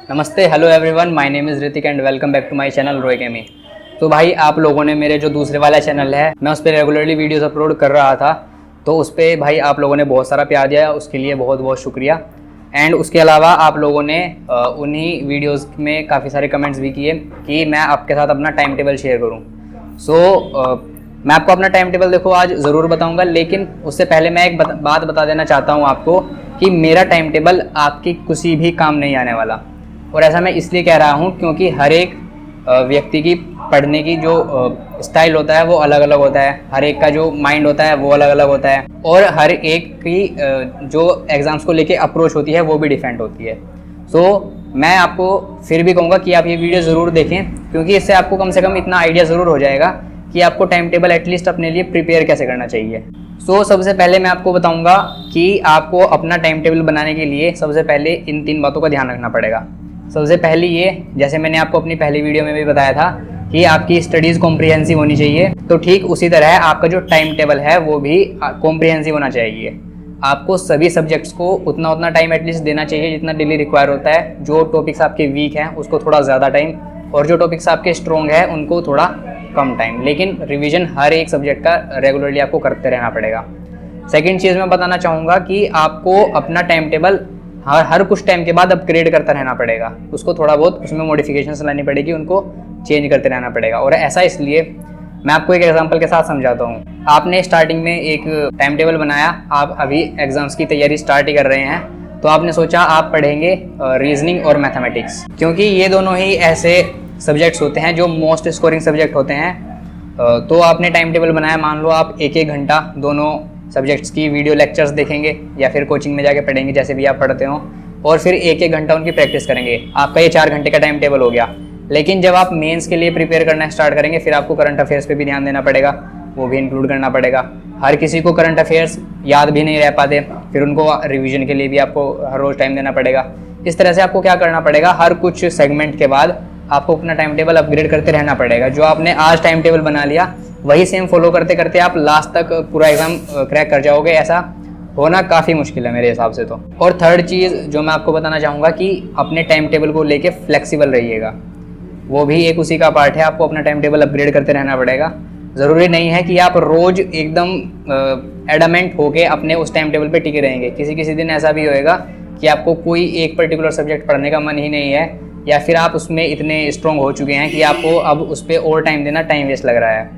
नमस्ते, hello everyone, my name is Hrithik and welcome back to my channel रोय गेमी। तो भाई आप लोगों ने मेरे जो दूसरे वाला चैनल है मैं उस पर रेगुलरली वीडियोस अपलोड कर रहा था, तो उस पर भाई आप लोगों ने बहुत सारा प्यार दिया, उसके लिए बहुत बहुत शुक्रिया। एंड उसके अलावा आप लोगों ने उन्हीं वीडियोज़ में काफ़ी सारे कमेंट्स भी किए कि मैं आपके साथ अपना टाइम टेबल शेयर करूँ। मैं आपको अपना टाइम टेबल देखो आज ज़रूर बताऊँगा, लेकिन उससे पहले मैं एक बात बता देना चाहता हूँ आपको कि मेरा टाइम टेबल आपकी किसी भी काम नहीं आने वाला। और ऐसा मैं इसलिए कह रहा हूँ क्योंकि हर एक व्यक्ति की पढ़ने की जो स्टाइल होता है वो अलग अलग होता है, हर एक का जो माइंड होता है वो अलग अलग होता है, और हर एक की जो एग्ज़ाम्स को लेके अप्रोच होती है वो भी डिफरेंट होती है। मैं आपको फिर भी कहूँगा कि आप ये वीडियो ज़रूर देखें, क्योंकि इससे आपको कम से कम इतना आइडिया ज़रूर हो जाएगा कि आपको टाइम टेबल एटलीस्ट अपने लिए प्रिपेयर कैसे करना चाहिए। सबसे पहले मैं आपको बताऊँगा कि आपको अपना टाइम टेबल बनाने के लिए सबसे पहले इन 3 बातों का ध्यान रखना पड़ेगा। सबसे पहली ये, जैसे मैंने आपको अपनी पहली वीडियो में भी बताया था कि आपकी स्टडीज़ कॉम्प्रिहेंसिव होनी चाहिए, तो ठीक उसी तरह आपका जो टाइम टेबल है वो भी कॉम्प्रिहेंसिव होना चाहिए। आपको सभी सब्जेक्ट्स को उतना टाइम एटलीस्ट देना चाहिए जितना डेली रिक्वायर होता है। जो टॉपिक्स आपके वीक हैं उसको थोड़ा ज़्यादा टाइम, और जो टॉपिक्स आपके स्ट्रॉन्ग है उनको थोड़ा कम टाइम, लेकिन रिवीजन हर एक सब्जेक्ट का रेगुलरली आपको करते रहना पड़ेगा। सेकेंड चीज़ मैं बताना चाहूँगा कि आपको अपना टाइम टेबल हर कुछ टाइम के बाद अपग्रेड करता रहना पड़ेगा, उसको थोड़ा बहुत उसमें मॉडिफिकेशंस लानी पड़ेगी, उनको चेंज करते रहना पड़ेगा। और ऐसा इसलिए, मैं आपको एक एग्जांपल के साथ समझाता हूँ। आपने स्टार्टिंग में एक टाइम टेबल बनाया, आप अभी एग्जाम्स की तैयारी स्टार्ट ही कर रहे हैं, तो आपने सोचा आप पढ़ेंगे रीजनिंग और मैथमेटिक्स, क्योंकि ये दोनों ही ऐसे सब्जेक्ट्स होते हैं जो मोस्ट स्कोरिंग सब्जेक्ट होते हैं। तो आपने टाइम टेबल बनाया, मान लो आप 1-1 घंटा दोनों सब्जेक्ट्स की वीडियो लेक्चर्स देखेंगे या फिर कोचिंग में जाके पढ़ेंगे, जैसे भी आप पढ़ते हो, और फिर 1-1 घंटा उनकी प्रैक्टिस करेंगे। आपका ये 4 घंटे का टाइम टेबल हो गया। लेकिन जब आप मेंस के लिए प्रिपेयर करना स्टार्ट करेंगे, फिर आपको करंट अफेयर्स पे भी ध्यान देना पड़ेगा, वो भी इंक्लूड करना पड़ेगा। हर किसी को करंट अफेयर्स याद भी नहीं रह पाते, फिर उनको रिविजन के लिए भी आपको हर रोज़ टाइम देना पड़ेगा। इस तरह से आपको क्या करना पड़ेगा, हर कुछ सेगमेंट के बाद आपको अपना टाइम टेबल अपग्रेड करते रहना पड़ेगा। जो आपने आज टाइम टेबल बना लिया वही सेम फॉलो करते करते आप लास्ट तक पूरा एग्जाम क्रैक कर जाओगे, ऐसा होना काफ़ी मुश्किल है मेरे हिसाब से तो। और थर्ड चीज़ जो मैं आपको बताना चाहूँगा कि अपने टाइम टेबल को लेके फ्लेक्सिबल रहिएगा, वो भी एक उसी का पार्ट है। आपको अपना टाइम टेबल अपग्रेड करते रहना पड़ेगा। ज़रूरी नहीं है कि आप रोज़ एकदम एडमेंट होके अपने उस टाइम टेबल पे टिके रहेंगे। किसी दिन ऐसा भी होएगा कि आपको कोई एक पर्टिकुलर सब्जेक्ट पढ़ने का मन ही नहीं है, या फिर आप उसमें इतने स्ट्रॉन्ग हो चुके हैं कि आपको अब उस पर और टाइम देना टाइम वेस्ट लग रहा है।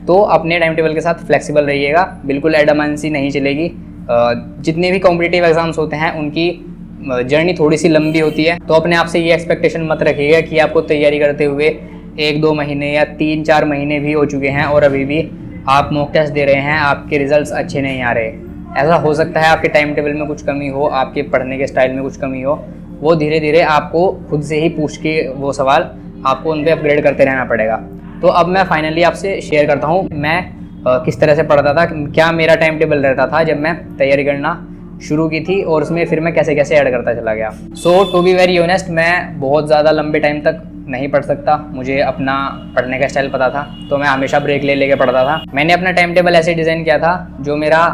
तो अपने टाइम टेबल के साथ फ्लेक्सिबल रहिएगा, बिल्कुल एडमेंसी नहीं चलेगी। जितने भी कॉम्पिटिटिव एग्जाम्स होते हैं उनकी जर्नी थोड़ी सी लंबी होती है, तो अपने आप से ये एक्सपेक्टेशन मत रखिएगा कि आपको तैयारी करते हुए 1-2 महीने या 3-4 महीने भी हो चुके हैं और अभी भी आप मॉक टेस्ट दे रहे हैं, आपके रिजल्ट्स अच्छे नहीं आ रहे। ऐसा हो सकता है आपके टाइम टेबल में कुछ कमी हो, आपके पढ़ने के स्टाइल में कुछ कमी हो, वो धीरे धीरे आपको खुद से ही पूछ के वो सवाल आपको उन पर अपग्रेड करते रहना पड़ेगा। तो अब मैं फाइनली आपसे शेयर करता हूँ मैं किस तरह से पढ़ता था, क्या मेरा टाइम टेबल रहता था जब मैं तैयारी करना शुरू की थी, और उसमें फिर मैं कैसे कैसे ऐड करता चला गया। टू बी वेरी ऑनेस्ट, मैं बहुत ज़्यादा लंबे टाइम तक नहीं पढ़ सकता। मुझे अपना पढ़ने का स्टाइल पता था, तो मैं हमेशा ब्रेक ले लेके पढ़ता था। मैंने अपना टाइम टेबल ऐसे डिज़ाइन किया था, जो मेरा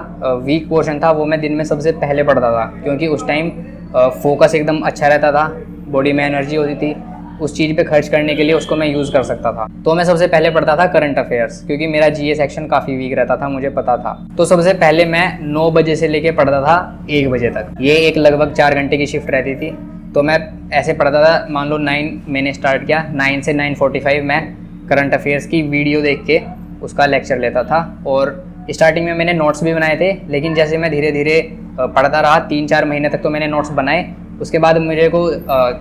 वीक पोर्शन था वो मैं दिन में सबसे पहले पढ़ता था, क्योंकि उस टाइम फोकस एकदम अच्छा रहता था, बॉडी में एनर्जी होती थी, उस चीज़ पे खर्च करने के लिए उसको मैं यूज़ कर सकता था। तो मैं सबसे पहले पढ़ता था करंट अफेयर्स, क्योंकि मेरा जीए सेक्शन काफ़ी वीक रहता था, मुझे पता था। तो सबसे पहले मैं 9 बजे से लेके पढ़ता था 1 बजे तक। ये एक लगभग 4 घंटे की शिफ्ट रहती थी। तो मैं ऐसे पढ़ता था, मान लो 9 मैंने स्टार्ट किया, 9 से 9:45 मैं करंट अफेयर्स की वीडियो देख के उसका लेक्चर लेता था। और स्टार्टिंग में मैंने नोट्स भी बनाए थे, लेकिन जैसे मैं धीरे धीरे पढ़ता रहा, 3-4 महीने तक तो मैंने नोट्स बनाए। उसके बाद मुझे को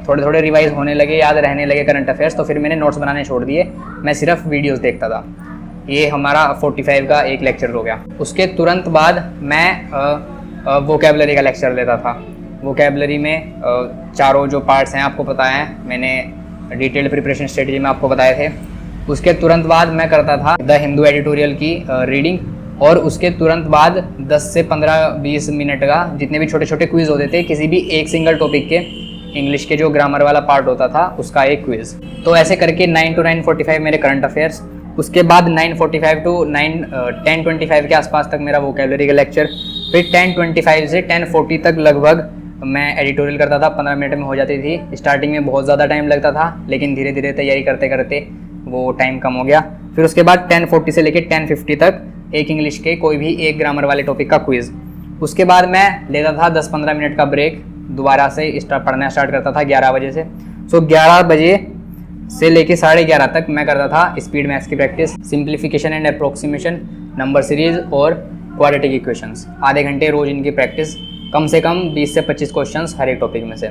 थोड़े थोड़े रिवाइज होने लगे, याद रहने लगे करंट अफेयर्स, तो फिर मैंने नोट्स बनाने छोड़ दिए, मैं सिर्फ वीडियोस देखता था। ये हमारा 45 का एक लेक्चर हो गया। उसके तुरंत बाद मैं वोकैबलरी का लेक्चर लेता था। वोकैबलरी में चारों जो पार्ट्स हैं आपको पता है, मैंने डिटेल्ड प्रिपरेशन स्ट्रेटजी में आपको बताए थे। उसके तुरंत बाद मैं करता था द हिंदू एडिटोरियल की रीडिंग, और उसके तुरंत बाद 10 से 15-20 मिनट का जितने भी छोटे छोटे क्विज़ होते थे, किसी भी एक सिंगल टॉपिक के, इंग्लिश के जो ग्रामर वाला पार्ट होता था उसका एक क्विज़। तो ऐसे करके 9 to 9:45 मेरे करंट अफेयर्स, उसके बाद 9:45 to 10:25 के आसपास तक मेरा वोकैबलरी का लेक्चर, फिर 10:25 से 10:40 तक लगभग मैं एडिटोरियल करता था, 15 मिनट में हो जाती थी। स्टार्टिंग में बहुत ज़्यादा टाइम लगता था, लेकिन धीरे धीरे तैयारी करते करते वो टाइम कम हो गया। फिर उसके बाद 10:40 से लेकर 10:50 तक एक इंग्लिश के कोई भी एक ग्रामर वाले टॉपिक का क्विज़। उसके बाद मैं लेता था 10-15 मिनट का ब्रेक, दोबारा से पढ़ना स्टार्ट करता था 11 बजे से। सो 11 बजे से लेके 11:30 तक मैं करता था स्पीड मैथ्स की practice, simplification and approximation, number series और क्वाड्रेटिक इक्वेशंस। आधे घंटे रोज इनकी प्रैक्टिस, कम से कम 20 से 25 क्वेश्चंस हर एक टॉपिक में से।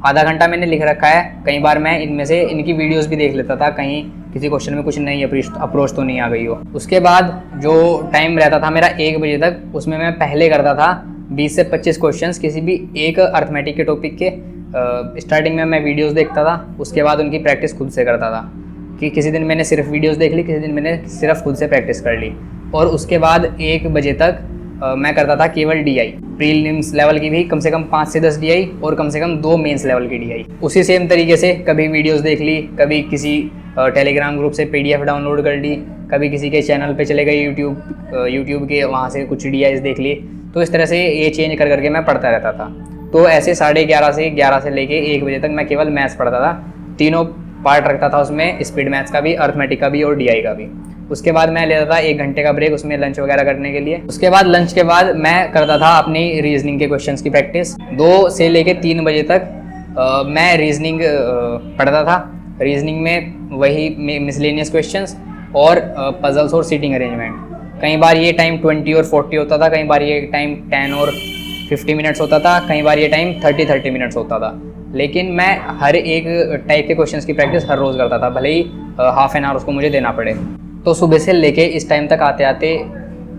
आधा घंटा मैंने लिख रखा है। कई बार मैं इनमें से इनकी वीडियोस भी देख लेता था, कहीं किसी क्वेश्चन में कुछ नई अप्रोच तो नहीं आ गई हो। उसके बाद जो टाइम रहता था मेरा 1 बजे तक, उसमें मैं पहले करता था 20 से 25 क्वेश्चंस किसी भी एक अर्थमेटिक के टॉपिक के। स्टार्टिंग में मैं वीडियोस देखता था, उसके बाद उनकी प्रैक्टिस खुद से करता था कि किसी दिन मैंने सिर्फ वीडियोस देख ली, किसी दिन मैंने सिर्फ खुद से प्रैक्टिस कर ली। और उसके बाद 1 बजे तक मैं करता था केवल DI, प्रीलिम्स लेवल की भी कम से कम 5 से 10 DI और कम से कम 2 मेंस लेवल की DI। उसी सेम तरीके से कभी वीडियोस देख ली, कभी किसी टेलीग्राम ग्रुप से PDF डाउनलोड कर ली, कभी किसी के चैनल पे चले गए यूट्यूब के, वहाँ से कुछ DIs देख ली। तो इस तरह से ये चेंज कर करके मैं पढ़ता रहता था। तो ऐसे 11:30 से लेके 1 बजे तक मैं केवल मैथ्स पढ़ता था। तीनों पार्ट रखता था उसमें, स्पीड मैथ्स का भी, अर्थमेटिक का भी और DI का भी। उसके बाद मैं लेता था 1 घंटे का ब्रेक उसमें लंच वगैरह करने के लिए। उसके बाद लंच के बाद मैं करता था अपनी रीजनिंग के क्वेश्चंस की प्रैक्टिस। 2 से लेके 3 बजे तक मैं रीजनिंग पढ़ता था। रीजनिंग में वही मिसलेनियस क्वेश्चंस और पजल्स और सीटिंग अरेंजमेंट। कई बार ये टाइम 20 और 40 होता था, कई बार ये टाइम 10 और 50 मिनट्स होता था, कई बार ये टाइम 30 मिनट्स होता था। लेकिन मैं हर एक टाइप के क्वेश्चंस की प्रैक्टिस हर रोज़ करता था, भले ही हाफ एन आवर उसको मुझे देना पड़े। तो सुबह से लेके इस टाइम तक आते आते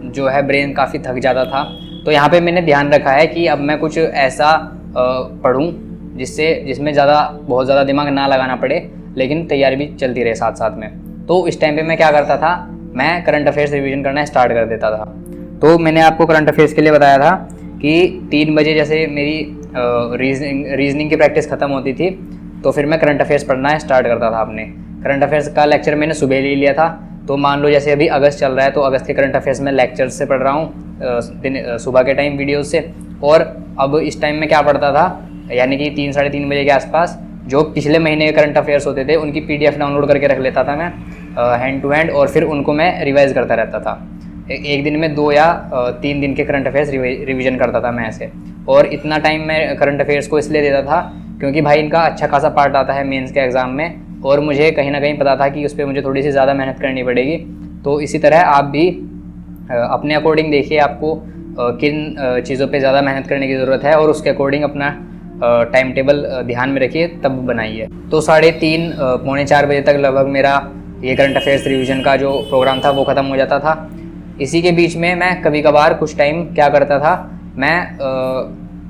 जो है ब्रेन काफ़ी थक जाता था। तो यहाँ पे मैंने ध्यान रखा है कि अब मैं कुछ ऐसा पढूं जिसमें बहुत ज़्यादा दिमाग ना लगाना पड़े, लेकिन तैयारी भी चलती रहे साथ साथ में। तो इस टाइम पे मैं क्या करता था, मैं करंट अफेयर्स रिवीजन करना स्टार्ट कर देता था। तो मैंने आपको करंट अफेयर्स के लिए बताया था कि 3 बजे जैसे मेरी रीजनिंग की प्रैक्टिस ख़त्म होती थी, तो फिर मैं करंट अफेयर्स पढ़ना स्टार्ट करता था अपने। करंट अफेयर्स का लेक्चर मैंने सुबह ले लिया था। तो मान लो जैसे अभी अगस्त चल रहा है, तो अगस्त के करंट अफेयर्स में लेक्चर्स से पढ़ रहा हूँ सुबह के टाइम वीडियोस से। और अब इस टाइम में क्या पढ़ता था, यानी कि 3 साढ़े 3 बजे के आसपास जो पिछले महीने के करंट अफेयर्स होते थे उनकी PDF डाउनलोड करके रख लेता था मैं हैंड टू हैंड, और फिर उनको मैं रिवाइज़ करता रहता था। एक दिन में 2 या 3 दिन के करंट अफेयर्स रिवीजन करता था मैं ऐसे। और इतना टाइम मैं करंट अफेयर्स को इसलिए देता था क्योंकि भाई इनका अच्छा खासा पार्ट आता है मेंस के एग्ज़ाम में, और मुझे कहीं ना कहीं पता था कि उस पर मुझे थोड़ी सी ज़्यादा मेहनत करनी पड़ेगी। तो इसी तरह आप भी अपने अकॉर्डिंग देखिए आपको किन चीज़ों पे ज़्यादा मेहनत करने की ज़रूरत है, और उसके अकॉर्डिंग अपना टाइम टेबल ध्यान में रखिए, तब बनाइए। तो 3:30 पौने 4 बजे तक लगभग मेरा ये करंट अफेयर्स रिवीजन का जो प्रोग्राम था वो ख़त्म हो जाता था। इसी के बीच में मैं कभी कभार कुछ टाइम क्या करता था, मैं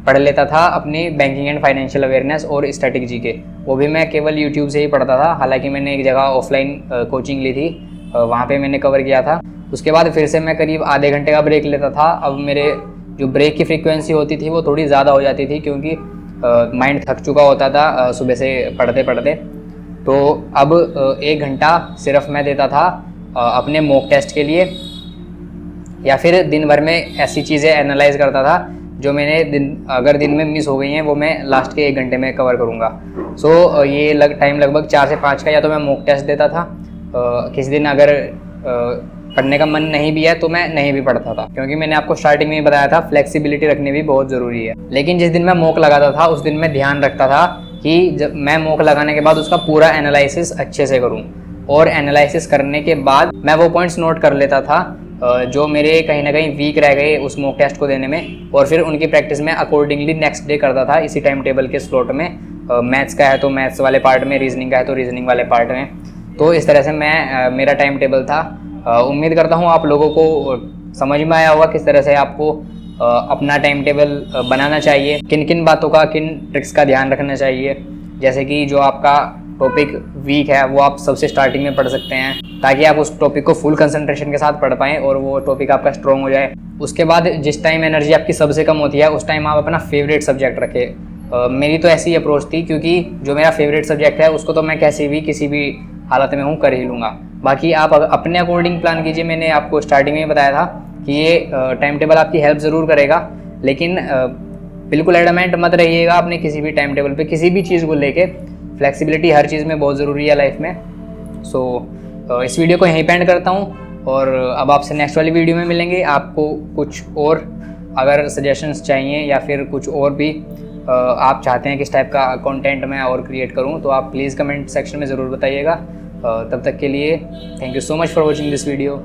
पढ़ लेता था अपनी बैंकिंग एंड फाइनेंशियल अवेयरनेस और स्टैटिक जीके। वो भी मैं केवल यूट्यूब से ही पढ़ता था। हालांकि मैंने एक जगह ऑफलाइन कोचिंग ली थी, वहाँ पे मैंने कवर किया था। उसके बाद फिर से मैं करीब आधे घंटे का ब्रेक लेता था। अब मेरे जो ब्रेक की फ्रीक्वेंसी होती थी वो थोड़ी ज़्यादा हो जाती थी, क्योंकि माइंड थक चुका होता था सुबह से पढ़ते पढ़ते। तो अब 1 घंटा सिर्फ मैं देता था अपने मॉक टेस्ट के लिए, या फिर दिन भर में ऐसी चीज़ें एनालाइज करता था जो मैंने अगर दिन में मिस हो गई हैं वो मैं लास्ट के 1 घंटे में कवर करूँगा। सो ये टाइम लगभग 4 से 5 का या तो मैं मॉक टेस्ट देता था। किसी दिन अगर पढ़ने का मन नहीं भी है तो मैं नहीं भी पढ़ता था, क्योंकि मैंने आपको स्टार्टिंग में ही बताया था फ्लेक्सिबिलिटी रखनी भी बहुत ज़रूरी है। लेकिन जिस दिन मैं मॉक लगाता था उस दिन मैं ध्यान रखता था कि जब मैं मॉक लगाने के बाद उसका पूरा एनालिसिस अच्छे से करूँ, और एनालिसिस करने के बाद मैं वो पॉइंट्स नोट कर लेता था जो मेरे कहीं ना कहीं वीक रह गए उस मॉक टेस्ट को देने में, और फिर उनकी प्रैक्टिस में अकॉर्डिंगली नेक्स्ट डे करता था इसी टाइम टेबल के स्लॉट में। मैथ्स का है तो मैथ्स वाले पार्ट में, रीजनिंग का है तो रीजनिंग वाले पार्ट में। तो इस तरह से मेरा टाइम टेबल था। उम्मीद करता हूँ आप लोगों को समझ में आया होगा किस तरह से आपको अपना टाइम टेबल बनाना चाहिए, किन किन बातों का, किन ट्रिक्स का ध्यान रखना चाहिए। जैसे कि जो आपका टॉपिक वीक है वो आप सबसे स्टार्टिंग में पढ़ सकते हैं, ताकि आप उस टॉपिक को फुल कंसंट्रेशन के साथ पढ़ पाएँ और वो टॉपिक आपका स्ट्रॉन्ग हो जाए। उसके बाद जिस टाइम एनर्जी आपकी सबसे कम होती है उस टाइम आप अपना फेवरेट सब्जेक्ट रखें। मेरी तो ऐसी अप्रोच थी, क्योंकि जो मेरा फेवरेट सब्जेक्ट है उसको तो मैं कैसे भी किसी भी हालत में हूँ कर ही लूँगा। बाकी आप अपने अकॉर्डिंग प्लान कीजिए। मैंने आपको स्टार्टिंग में बताया था कि ये टाइम टेबल आपकी हेल्प ज़रूर करेगा, लेकिन बिल्कुल एडमेंट मत रहिएगा अपने किसी भी टाइम टेबल पे, किसी भी चीज़ को लेके। फ्लेक्सिबिलिटी हर चीज़ में बहुत ज़रूरी है लाइफ में। सो इस वीडियो को यहीं पे एंड करता हूँ और अब आपसे नेक्स्ट वाली वीडियो में मिलेंगे। आपको कुछ और अगर सजेशंस चाहिए या फिर कुछ और भी आप चाहते हैं किस टाइप का कंटेंट मैं और क्रिएट करूं, तो आप प्लीज़ कमेंट सेक्शन में ज़रूर बताइएगा। तब तक के लिए thank you so much for watching this video.